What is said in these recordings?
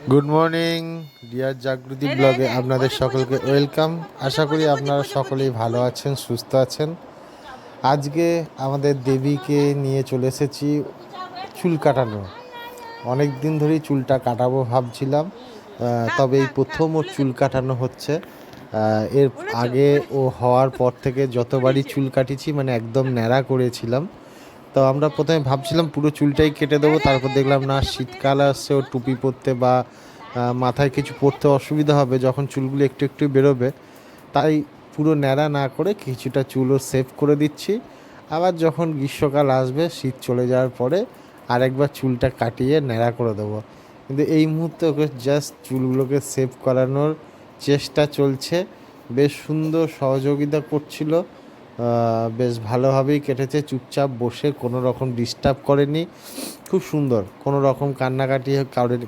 Good morning deer Jagriti ব্লগে আপনাদের সকলকে ওয়েলকাম। আশা করি আপনারা সকলেই ভালো আছেন, সুস্থ আছেন। আজকে আমাদের দেবীকে নিয়ে চলে এসেছি চুল কাটানো। অনেক দিন ধরেই চুলটা কাটাবো ভাবছিলাম, তবে এই প্রথম ওর চুল কাটানো হচ্ছে। এর আগে ও হওয়ার পর থেকে যতবারই চুল কাটিছি মানে একদম ন্যাড়া করেছিলাম। তো আমরা প্রথমে ভাবছিলাম পুরো চুলটাই কেটে দেবো, তারপর দেখলাম না, শীতকাল আসছে, ও টুপি পরতে বা মাথায় কিছু পরতে অসুবিধা হবে যখন চুলগুলো একটু একটু বেরোবে। তাই পুরো ন্যাড়া না করে কিছুটা চুলও সেভ করে দিচ্ছি। আবার যখন গ্রীষ্মকাল আসবে, শীত চলে যাওয়ার পরে আরেকবার চুলটা কাটিয়ে ন্যাড়া করে দেবো। কিন্তু এই মুহূর্তে ওকে জাস্ট চুলগুলোকে সেভ করানোর চেষ্টা চলছে। বেশ সুন্দর সহযোগিতা করছিল, বেশ ভালোভাবেই কেটেছে। চুপচাপ বসে কোনো রকম ডিস্টার্ব করেনি, খুব সুন্দর, কোনো রকম কান্নাকাটি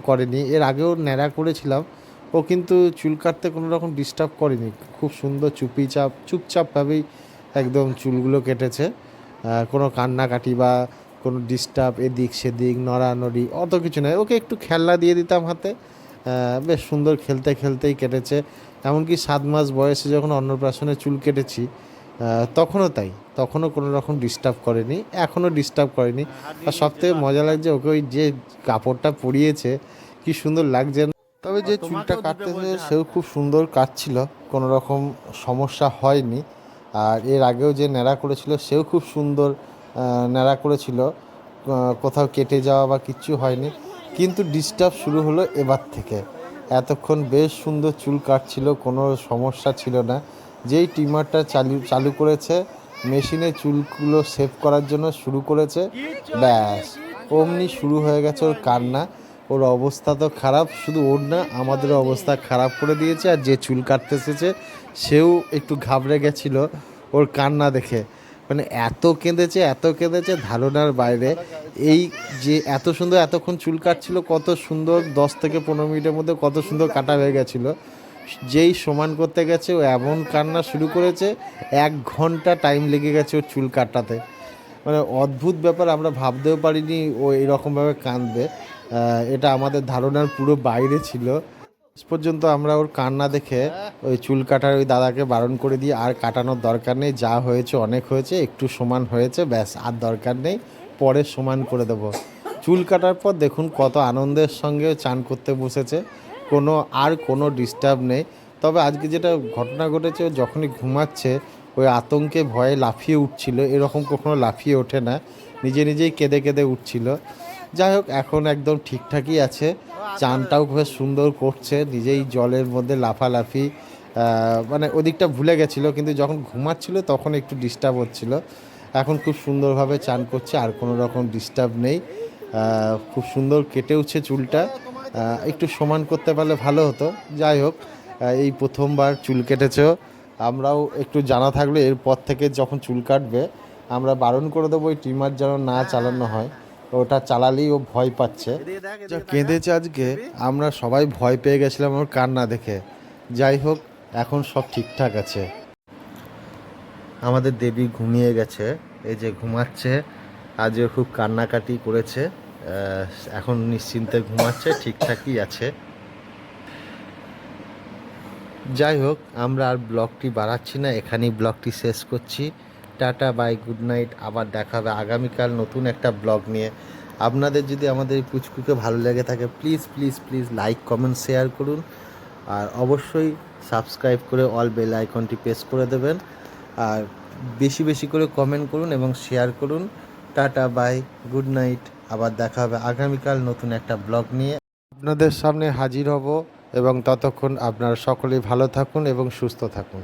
করেনি। এর আগেও ন্যাড়া করেছিলাম, ও কিন্তু চুল কাটতে কোনো রকম ডিস্টার্ব করেনি, খুব সুন্দর চুপচাপভাবেই একদম চুলগুলো কেটেছে। কোনো কান্নাকাটি বা কোনো ডিস্টার্ব, এদিক সেদিক নড়ানড়ি অত কিছু নয়। ওকে একটু খেলনা দিয়ে দিতাম হাতে, বেশ সুন্দর খেলতে খেলতেই কেটেছে। এমনকি 7 মাস বয়সে যখন অন্নপ্রাশনে চুল কেটেছি তখনও তাই, তখনও কোনো রকম ডিস্টার্ব করেনি, এখনও ডিস্টার্ব করেনি। আর সবথেকে মজা লাগছে, ওকে ওই যে কাপড়টা পরিয়েছে কি সুন্দর লাগছে। তবে যে চুলটা কাটতেছে সেও খুব সুন্দর কাটছিল, কোনো রকম সমস্যা হয়নি। আর এর আগেও যে ন্যাড়া করেছিল সেও খুব সুন্দর ন্যাড়া করেছিল, কোথাও কেটে যাওয়া বা কিচ্ছু হয়নি। কিন্তু ডিস্টার্ব শুরু হলো এবার থেকে। এতক্ষণ বেশ সুন্দর চুল কাটছিল, কোনো সমস্যা ছিল না। যেই ট্রিমারটা চালু করেছে, মেশিনে চুলগুলো সেভ করার জন্য শুরু করেছে, ব্যাস অমনি শুরু হয়ে গেছে ওর কান্না। ওর অবস্থা তো খারাপ, শুধু ওর না আমাদেরও অবস্থা খারাপ করে দিয়েছে। আর যে চুল কাটতে এসেছে সেও একটু ঘাবড়ে গেছিলো ওর কান্না দেখে। মানে এত কেঁদেছে ধারণার বাইরে। এই যে এত সুন্দর এতক্ষণ চুল কাটছিল, কত সুন্দর 10 থেকে 15 মিনিটের মধ্যে কত সুন্দর কাটা হয়ে গেছিলো। যেই সমান করতে গেছে ও এমন কান্না শুরু করেছে, 1 ঘন্টা টাইম লেগে গেছে ওর চুল কাটাতে। মানে অদ্ভুত ব্যাপার, আমরা ভাবতেও পারিনি ও এরকমভাবে কাঁদবে। এটা আমাদের ধারণার পুরো বাইরে ছিল। শেষ পর্যন্ত আমরা ওর কান্না দেখে ওই চুল কাটার ওই দাদাকে বারণ করে দিয়ে, আর কাটানোর দরকার নেই, যা হয়েছে অনেক হয়েছে, একটু সমান হয়েছে, ব্যাস আর দরকার নেই, পরে সমান করে দেবো। চুল কাটার পর দেখুন কত আনন্দের সঙ্গে চান করতে বসেছে, কোনো ডিস্টার্ব নেই। তবে আজকে যেটা ঘটনা ঘটেছে, যখনই ঘুমাচ্ছে ওই আতঙ্কে ভয়ে লাফিয়ে উঠছিল, এরকম কখনো লাফিয়ে ওঠে না, নিজে নিজেই কেঁদে কেঁদে উঠছিল। যাই হোক, এখন একদম ঠিকঠাকই আছে, চানটাও খুব সুন্দর করছে, নিজেই জলের মধ্যে লাফালাফি, মানে ওদিকটা ভুলে গেছিলো, কিন্তু যখন ঘুমাচ্ছিল তখন একটু ডিস্টার্ব হচ্ছিল। এখন খুব সুন্দরভাবে চান করছে, আর কোনো রকম ডিস্টার্ব নেই। খুব সুন্দর কেটেওছে চুলটা, একটু সমান করতে পারলে ভালো হতো। যাই হোক, এই প্রথমবার চুল কেটেছেও, আমরাও একটু জানা থাকলে এরপর থেকে যখন চুল কাটবে আমরা বারণ করে দেবো ওই ট্রিমার যেন না চালানো হয়। ওটা চালালেই ও ভয় পাচ্ছে, যা কেঁদেছে আজকে, আমরা সবাই ভয় পেয়ে গেছিলাম ওর কান্না দেখে। যাই হোক, এখন সব ঠিকঠাক আছে। আমাদের দেবী ঘুমিয়ে গেছে, এই যে ঘুমাচ্ছে। আজও খুব কান্নাকাটি করেছে, এখন নিশ্চিন্তে ঘুমাচ্ছে, ঠিকঠাকই আছে। যাই হোক, আমরা আর ব্লগটি বাড়াচ্ছি না, এখানেই ব্লগটি শেষ করছি। Tata, bye, good night. আবার দেখা হবে আগামীকাল নতুন একটা ব্লগ নিয়ে। আপনাদের যদি আমাদের এই পুচকুকে ভালো লেগে থাকে, please please please like, comment, share করুন। আর অবশ্যই সাবস্ক্রাইব করে অল বেল আইকনটি প্রেস করে দেবেন। আর বেশি বেশি করে কমেন্ট করুন এবং শেয়ার করুন। Tata, bye, good night. আবার দেখা হবে আগামীকাল নতুন একটা ব্লগ নিয়ে আপনাদের সামনে হাজির হব। এবং ততক্ষণ আপনারা সকলেই ভালো থাকুন এবং সুস্থ থাকুন।